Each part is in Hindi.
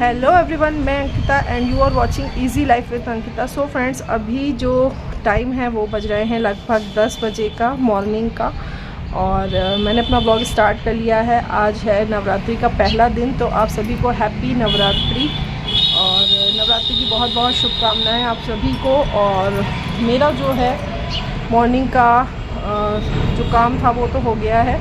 हेलो एवरीवन, मैं Ankita and you are watching easy life with Ankita. So friends, अभी जो टाइम है वो बज रहे हैं लगभग 10 बजे का मॉर्निंग का, और मैंने अपना ब्लॉग स्टार्ट कर लिया है। आज है नवरात्रि का पहला दिन, तो आप सभी को हैप्पी नवरात्रि और नवरात्रि की बहुत बहुत शुभकामनाएं आप सभी को। और मेरा जो है मॉर्निंग का जो काम था वो तो हो गया है।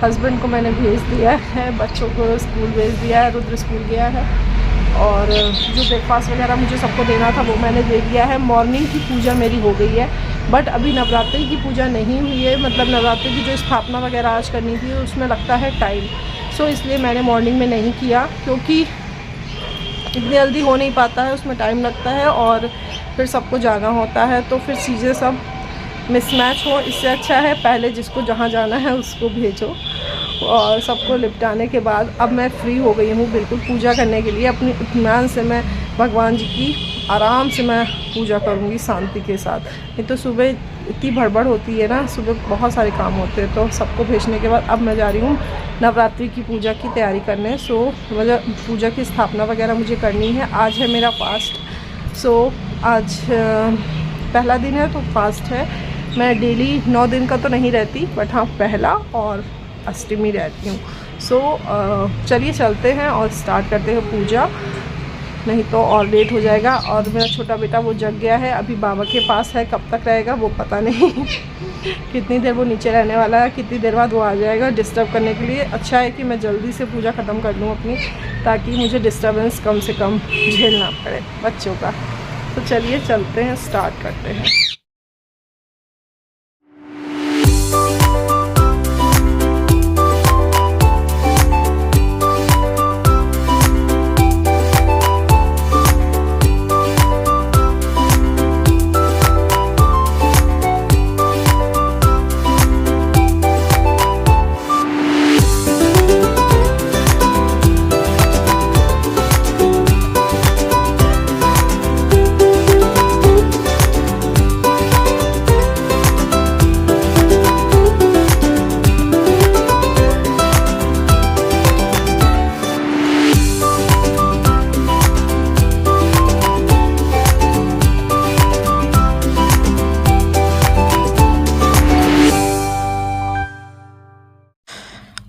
हस्बैंड को मैंने भेज दिया है, बच्चों को स्कूल भेज दिया है, रुद्र स्कूल गया है, और जो ब्रेकफास्ट वगैरह मुझे सबको देना था वो मैंने दे दिया है। मॉर्निंग की पूजा मेरी हो गई है, बट अभी नवरात्रि की पूजा नहीं हुई है। मतलब नवरात्रि की जो स्थापना वगैरह आज करनी थी उसमें लगता है टाइम, सो इसलिए मैंने मॉर्निंग में नहीं किया, क्योंकि इतनी जल्दी हो नहीं पाता है, उसमें टाइम लगता है और फिर सबको जाना होता है, तो फिर चीज़ें सब मिसमैच हो। इससे अच्छा है पहले जिसको जहाँ जाना है उसको भेजो। और सबको निपटाने के बाद अब मैं फ्री हो गई हूँ बिल्कुल पूजा करने के लिए। अपनी इत्मीनान से मैं भगवान जी की आराम से मैं पूजा करूँगी शांति के साथ। नहीं तो सुबह इतनी भड़बड़ होती है ना, सुबह बहुत सारे काम होते हैं। तो सबको भेजने के बाद अब मैं जा रही हूँ नवरात्रि की पूजा की तैयारी करने। सो मतलब पूजा की स्थापना वगैरह मुझे करनी है। आज है मेरा फास्ट, सो आज पहला दिन है तो फास्ट है। मैं डेली 9 दिन का तो नहीं रहती, बट हाँ पहला और अष्टमी रहती हूँ। सो चलिए चलते हैं और स्टार्ट करते हैं पूजा, नहीं तो और लेट हो जाएगा। और मेरा छोटा बेटा वो जग गया है, अभी बाबा के पास है, कब तक रहेगा वो पता नहीं कितनी देर वो नीचे रहने वाला है, कितनी देर बाद वो आ जाएगा डिस्टर्ब करने के लिए। अच्छा है कि मैं जल्दी से पूजा ख़त्म कर लूँ अपनी, ताकि मुझे डिस्टर्बेंस कम से कम झेलना पड़े बच्चों का। तो चलिए चलते हैं, स्टार्ट करते हैं।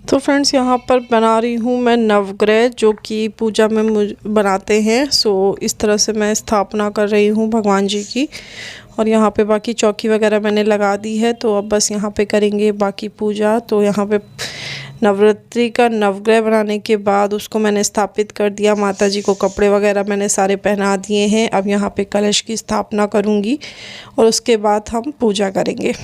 तो फ्रेंड्स, यहाँ पर बना रही हूँ मैं नवग्रह, जो कि पूजा में बनाते हैं। सो इस तरह से मैं स्थापना कर रही हूँ भगवान जी की। और यहाँ पे बाकी चौकी वगैरह मैंने लगा दी है, तो अब बस यहाँ पे करेंगे बाकी पूजा। तो यहाँ पे नवरात्रि का नवग्रह बनाने के बाद उसको मैंने स्थापित कर दिया। माता जी को कपड़े वगैरह मैंने सारे पहना दिए हैं। अब यहाँ पे कलश की स्थापना करूँगी और उसके बाद हम पूजा करेंगे।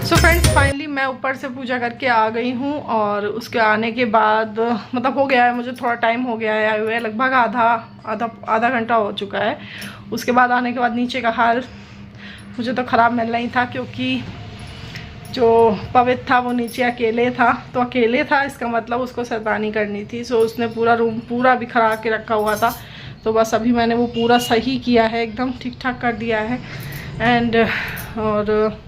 सो फ्रेंड्स, फाइनली मैं ऊपर से पूजा करके आ गई हूँ, और उसके आने के बाद मतलब हो गया है, मुझे थोड़ा टाइम हो गया है आए हुए, लगभग आधा घंटा हो चुका है। उसके बाद आने के बाद नीचे का हाल मुझे तो ख़राब मिल नहीं था, क्योंकि जो पवित्र था वो नीचे अकेले था। तो अकेले था इसका मतलब उसको शैतानी करनी थी। सो उसने पूरा रूम पूरा बिखरा के रखा हुआ था। तो बस अभी मैंने वो पूरा सही किया है, एकदम ठीक ठाक कर दिया है। एंड और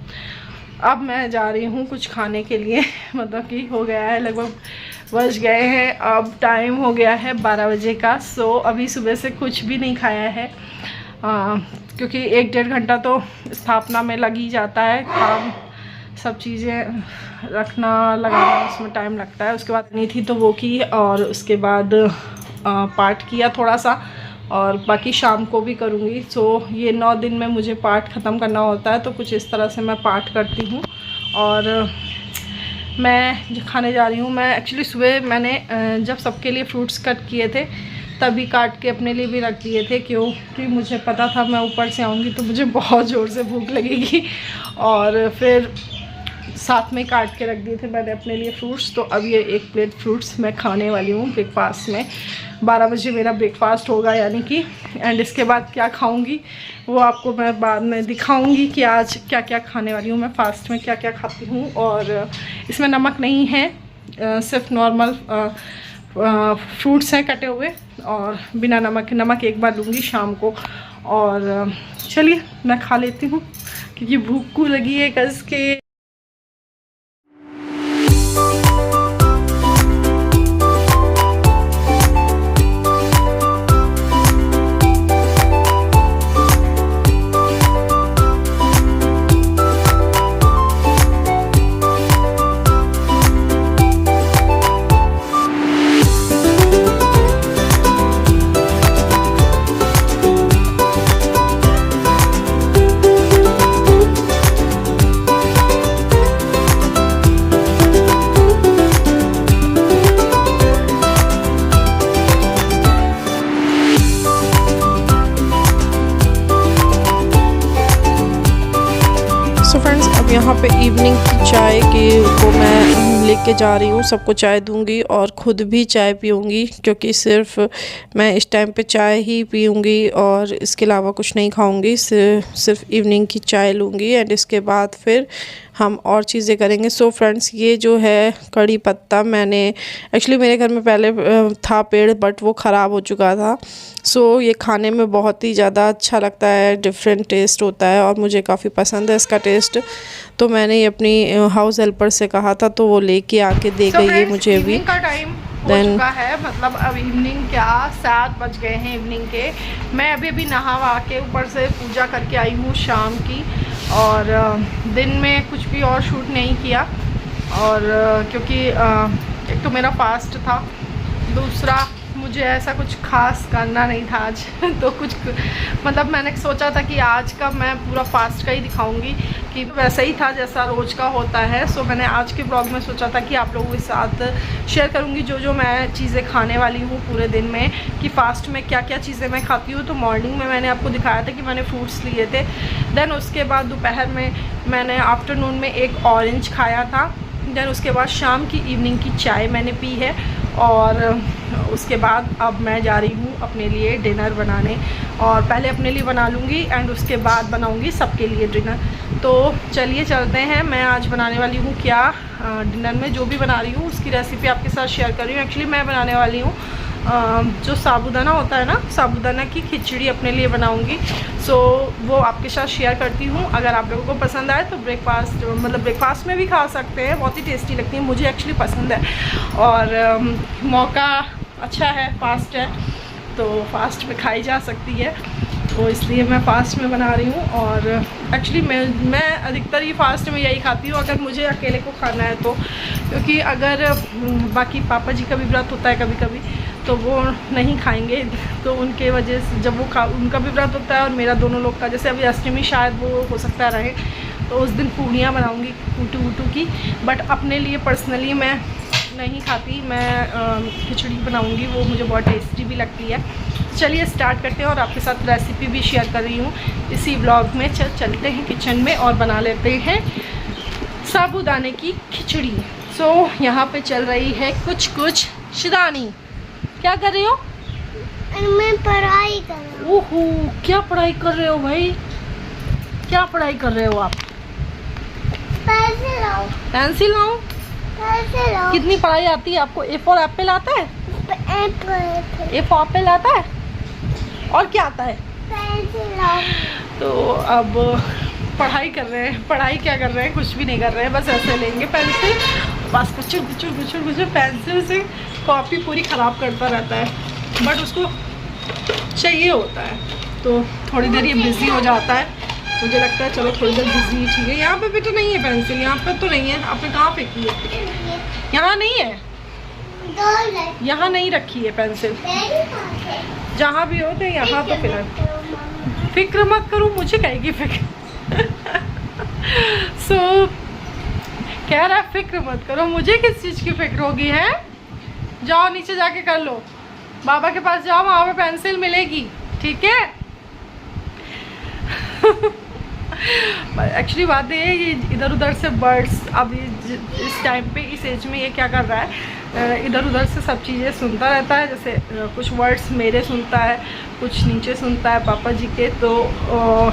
अब मैं जा रही हूँ कुछ खाने के लिए मतलब कि हो गया है, लगभग बज गए हैं, अब टाइम हो गया है 12 बजे का। सो अभी सुबह से कुछ भी नहीं खाया है, क्योंकि 1-1.5 घंटा तो स्थापना में लग ही जाता है। काम सब चीज़ें रखना लगाना उसमें टाइम लगता है। उसके बाद नहीं थी तो वो की, और उसके बाद पाठ किया थोड़ा सा, और बाकी शाम को भी करूँगी। सो ये 9 दिन में मुझे पाठ ख़त्म करना होता है, तो कुछ इस तरह से मैं पाठ करती हूँ। और मैं खाने जा रही हूँ। मैं एक्चुअली सुबह मैंने जब सबके लिए फ्रूट्स कट किए थे तभी काट के अपने लिए भी रख दिए थे, क्योंकि मुझे पता था मैं ऊपर से आऊँगी तो मुझे बहुत ज़ोर से भूख लगेगी। और फिर साथ में काट के रख दिए थे मैंने अपने लिए फ्रूट्स। तो अब ये एक प्लेट फ्रूट्स मैं खाने वाली हूँ ब्रेकफास्ट में। 12 बजे मेरा ब्रेकफास्ट होगा यानी कि। एंड इसके बाद क्या खाऊंगी वो आपको मैं बाद में दिखाऊंगी कि आज क्या क्या खाने वाली हूँ मैं फास्ट में, क्या क्या खाती हूँ। और इसमें नमक नहीं है, सिर्फ नॉर्मल फ्रूट्स हैं कटे हुए और बिना नमक। नमक एक बार लूँगी शाम को। और चलिए मैं खा लेती हूँ क्योंकि भूख को लगी है कस के। सो फ्रेंड्स अब यहाँ पे इवनिंग की चाय को मैं लेके जा रही हूँ। सबको चाय दूंगी और ख़ुद भी चाय पीऊँगी क्योंकि सिर्फ मैं इस टाइम पे चाय ही पीऊँगी और इसके अलावा कुछ नहीं खाऊँगी। सिर्फ इवनिंग की चाय लूँगी एंड इसके बाद फिर हम और चीज़ें करेंगे। सो फ्रेंड्स ये जो है कड़ी पत्ता, मैंने एक्चुअली मेरे घर में पहले था पेड़ बट वो ख़राब हो चुका था। सो ये खाने में बहुत ही ज़्यादा अच्छा लगता है, डिफरेंट टेस्ट होता है और मुझे काफ़ी पसंद है इसका टेस्ट। तो मैंने ये अपनी हाउस हेल्पर से कहा था तो वो लेके आके दे गई है मुझे भी। का टाइम हो चुका है, मतलब अब इवनिंग क्या 7 बज गए हैं इवनिंग के। मैं अभी नहा के ऊपर से पूजा करके आई हूँ शाम की। और दिन में कुछ भी और शूट नहीं किया और क्योंकि एक तो मेरा फास्ट था, दूसरा मुझे ऐसा कुछ खास करना नहीं था आज तो कुछ मतलब मैंने सोचा था कि आज का मैं पूरा फास्ट का ही दिखाऊंगी कि वैसा ही था जैसा रोज़ का होता है। सो मैंने आज के ब्लॉग में सोचा था कि आप लोगों के साथ शेयर करूंगी जो मैं चीज़ें खाने वाली हूँ पूरे दिन में, कि फ़ास्ट में क्या क्या चीज़ें मैं खाती हूँ। तो मॉर्निंग में मैंने आपको दिखाया था कि मैंने फ्रूट्स लिए थे। देन उसके बाद दोपहर में मैंने आफ्टरनून में एक ऑरेंज खाया था। देन उसके बाद शाम की इवनिंग की चाय मैंने पी है। और उसके बाद अब मैं जा रही हूँ अपने लिए डिनर बनाने, और पहले अपने लिए बना लूँगी एंड उसके बाद बनाऊँगी सबके लिए डिनर। तो चलिए चलते हैं। मैं आज बनाने वाली हूँ क्या डिनर में जो भी बना रही हूँ उसकी रेसिपी आपके साथ शेयर कर रही हूँ। एक्चुअली मैं बनाने वाली हूँ जो साबूदाना होता है ना, साबूदाना की खिचड़ी अपने लिए बनाऊंगी। सो वो आपके साथ शेयर करती हूँ। अगर आप लोगों को पसंद आए तो ब्रेकफास्ट में भी खा सकते हैं, बहुत ही टेस्टी लगती है, मुझे एक्चुअली पसंद है। और मौका अच्छा है, फास्ट है तो फास्ट में खाई जा सकती है, तो इसलिए मैं फास्ट में बना रही हूँ। और एक्चुअली मैं अधिकतर ही फास्ट में यही खाती हूँ अगर मुझे अकेले को खाना है तो, क्योंकि अगर बाकी पापा जी का भी व्रत होता है कभी कभी तो वो नहीं खाएंगे, तो उनके वजह से जब वो उनका भी व्रत होता है और मेरा दोनों लोग का, जैसे अभी अष्टमी शायद वो हो सकता रहे तो उस दिन पूड़ियाँ बनाऊँगी कूटू की। बट अपने लिए पर्सनली मैं नहीं खाती, मैं खिचड़ी बनाऊँगी, वो मुझे बहुत टेस्टी भी लगती है। चलिए स्टार्ट करते हैं और आपके साथ रेसिपी भी शेयर कर रही हूँ इसी ब्लॉग में। चलते हैं किचन में और बना लेते हैं साबूदाने की खिचड़ी। सो यहाँ पे चल रही है कुछ शिदानी। क्या कर रही हो? मैं पढ़ाई कर रही हूँ। ओहो, क्या पढ़ाई कर रहे हो भाई? क्या पढ़ाई कर रहे हो आप? पेंसिल लाओ। पेंसिल लाओ? पेंसिल लाओ। कितनी पढ़ाई आती है आपको? ए फॉर एप्पल आता है? ए फॉर एप्पल आता है? और क्या आता है? पेंसिल लाओ। तो अब पढ़ाई कर रहे हैं। पढ़ाई क्या कर रहे हैं? कुछ भी नहीं कर रहे हैं, बस ऐसे लेंगे पेंसिल, बस कुछ पेंसिल से कॉपी पूरी ख़राब करता रहता है, बट उसको चाहिए होता है। तो थोड़ी देर ये बिज़ी हो जाता है, मुझे लगता है चलो थोड़ी देर बिज़ी ठीक है। यहाँ पे बेटा नहीं है पेंसिल, यहाँ पे तो नहीं है, आपने कहाँ फेंकी है? यहाँ नहीं है, यहाँ नहीं रखी है पेंसिल, जहाँ भी हो तो यहाँ तो फिलहाल फिक्र मत करो, मुझे कहेगी फिक्र सो कह रहा है फिक्र मत करो, मुझे किस चीज़ की फिक्र होगी है? जाओ नीचे जाके कर लो, बाबा के पास जाओ, वहाँ पे पेंसिल मिलेगी, ठीक है एक्चुअली बात ये है, ये इधर उधर से बर्ड्स अभी इस टाइम पे इस एज में ये क्या कर रहा है, इधर उधर से सब चीज़ें सुनता रहता है। जैसे कुछ वर्ड्स मेरे सुनता है, कुछ नीचे सुनता है पापा जी के, तो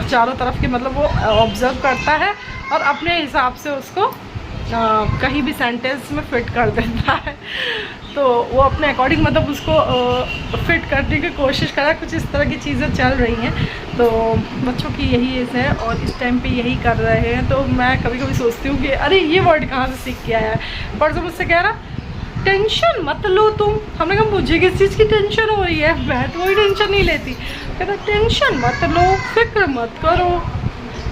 चारों तरफ के मतलब वो ऑब्ज़र्व करता है और अपने हिसाब से उसको कहीं भी सेंटेंस में फिट कर देता है। तो वो अपने अकॉर्डिंग मतलब उसको फिट करने की कोशिश कर रहा है। कुछ इस तरह की चीज़ें चल रही हैं, तो बच्चों की यही एज है और इस टाइम पे यही कर रहे हैं। तो मैं कभी कभी सोचती हूँ कि अरे ये वर्ड कहाँ से सीख के आया है। परसों मुझसे कह रहा टेंशन मत लो तुम। हमने कहा मुझे किस चीज़ की टेंशन हो रही है, मैं तो कोई टेंशन नहीं लेती। कहता टेंशन मत लो, फिक्र मत करो,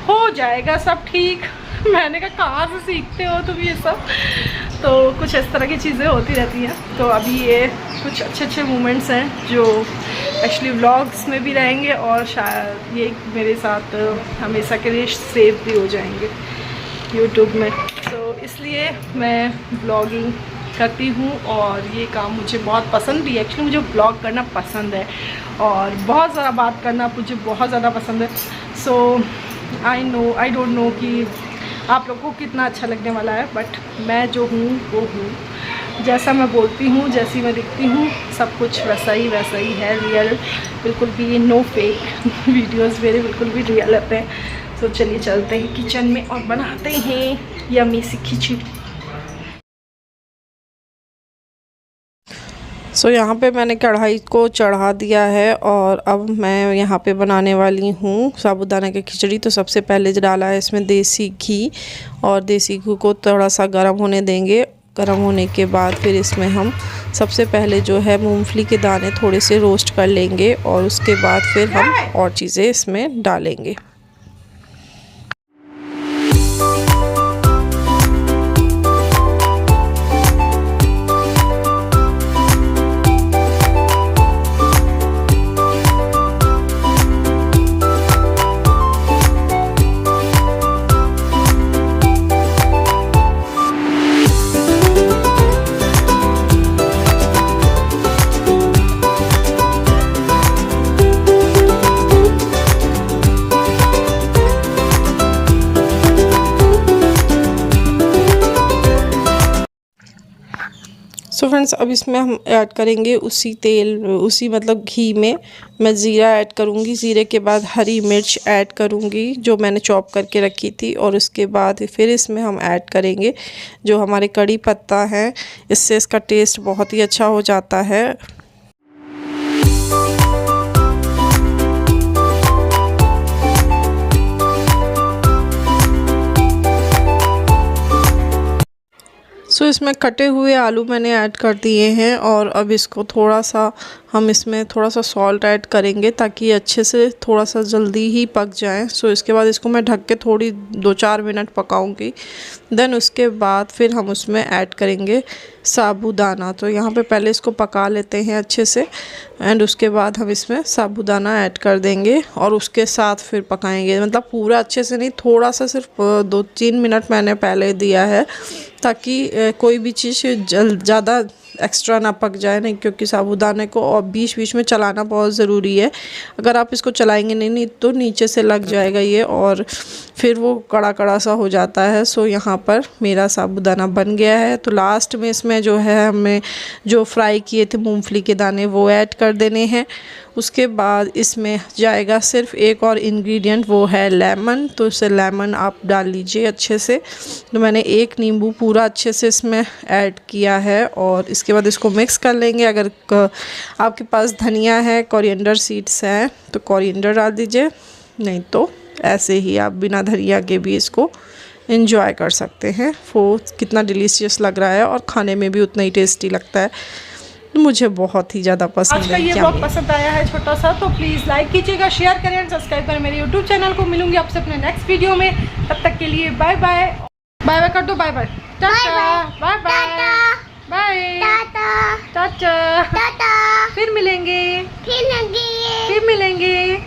हो जाएगा सब ठीक। मैंने कहा कहाँ से सीखते हो तुम ये सब। तो कुछ इस तरह की चीज़ें होती रहती हैं। तो अभी ये कुछ अच्छे अच्छे मोमेंट्स हैं जो एक्चुअली व्लॉग्स में भी रहेंगे और शायद ये मेरे साथ हमेशा के लिए सेव भी हो जाएंगे यूट्यूब में। तो इसलिए मैं व्लॉगिंग करती हूँ और ये काम मुझे बहुत पसंद भी है। एक्चुअली मुझे व्लॉग करना पसंद है और बहुत ज़्यादा बात करना मुझे बहुत ज़्यादा पसंद है। सो आई डोंट नो कि आप लोगों को कितना अच्छा लगने वाला है, बट मैं जो हूँ वो हूँ। जैसा मैं बोलती हूँ, जैसी मैं दिखती हूँ, सब कुछ वैसा ही है, रियल। बिल्कुल भी नो फेक वीडियोस मेरे बिल्कुल भी रियल रहते हैं। तो चलिए चलते हैं किचन में और बनाते हैं यम्मी सी खिचड़ी। सो यहाँ पे मैंने कढ़ाई को चढ़ा दिया है और अब मैं यहाँ पे बनाने वाली हूँ साबूदाना की खिचड़ी। तो सबसे पहले डाला है इसमें देसी घी और देसी घी को थोड़ा सा गर्म होने देंगे। गर्म होने के बाद फिर इसमें हम सबसे पहले जो है मूंगफली के दाने थोड़े से रोस्ट कर लेंगे और उसके बाद फिर हम और चीज़ें इसमें डालेंगे। सो फ्रेंड्स अब इसमें हम ऐड करेंगे उसी मतलब घी में मैं ज़ीरा ऐड करूँगी। ज़ीरे के बाद हरी मिर्च ऐड करूँगी जो मैंने चॉप करके रखी थी और उसके बाद फिर इसमें हम ऐड करेंगे जो हमारे कड़ी पत्ता है। इससे इसका टेस्ट बहुत ही अच्छा हो जाता है। सो इसमें कटे हुए आलू मैंने ऐड कर दिए हैं और अब इसको थोड़ा सा हम इसमें थोड़ा सा सॉल्ट ऐड करेंगे ताकि अच्छे से थोड़ा सा जल्दी ही पक जाए। सो इसके बाद इसको मैं ढक के थोड़ी 2-4 मिनट पकाऊंगी। देन उसके बाद फिर हम उसमें ऐड करेंगे साबूदाना। तो यहाँ पे पहले इसको पका लेते हैं अच्छे से एंड उसके बाद हम इसमें साबूदाना ऐड कर देंगे और उसके साथ फिर पकाएंगे। मतलब पूरा अच्छे से नहीं, थोड़ा सा सिर्फ 2-3 मिनट मैंने पहले दिया है ताकि कोई भी चीज़ ज़्यादा एक्स्ट्रा ना पक जाए नहीं, क्योंकि साबूदाने को और बीच बीच में चलाना बहुत ज़रूरी है। अगर आप इसको चलाएंगे नहीं तो नीचे से लग जाएगा ये और फिर वो कड़ा कड़ा सा हो जाता है। सो यहाँ पर मेरा साबूदाना बन गया है। तो लास्ट में इसमें जो है हमें जो फ्राई किए थे मूंगफली के दाने वो ऐड कर देने हैं। उसके बाद इसमें जाएगा सिर्फ एक और इंग्रेडिएंट, वो है लेमन। तो इसे लेमन आप डाल लीजिए अच्छे से। तो मैंने एक नींबू पूरा अच्छे से इसमें ऐड किया है और इसके बाद इसको मिक्स कर लेंगे। अगर आपके पास धनिया है, कोरिएंडर सीड्स हैं तो कोरिएंडर डाल दीजिए, नहीं तो ऐसे ही आप बिना धनिया के भी इसको एंजॉय कर सकते हैं। वो कितना डिलीशियस लग रहा है और खाने में भी उतना ही टेस्टी लगता है। मुझे बहुत ही ज़्यादा पसंद है। आज का ये ब्लॉग पसंद आया है छोटा सा, तो प्लीज़ लाइक कीजिएगा, शेयर करें एंड सब्सक्राइब करें मेरे यूट्यूब चैनल को। मिलूंगी आपसे अपने नेक्स्ट वीडियो में, तब तक के लिए बाय बाय। बाय बाय कर दो, bye bye, tata, bye bye, bye, tata, फिर मिलेंगे, फिर मिलेंगे।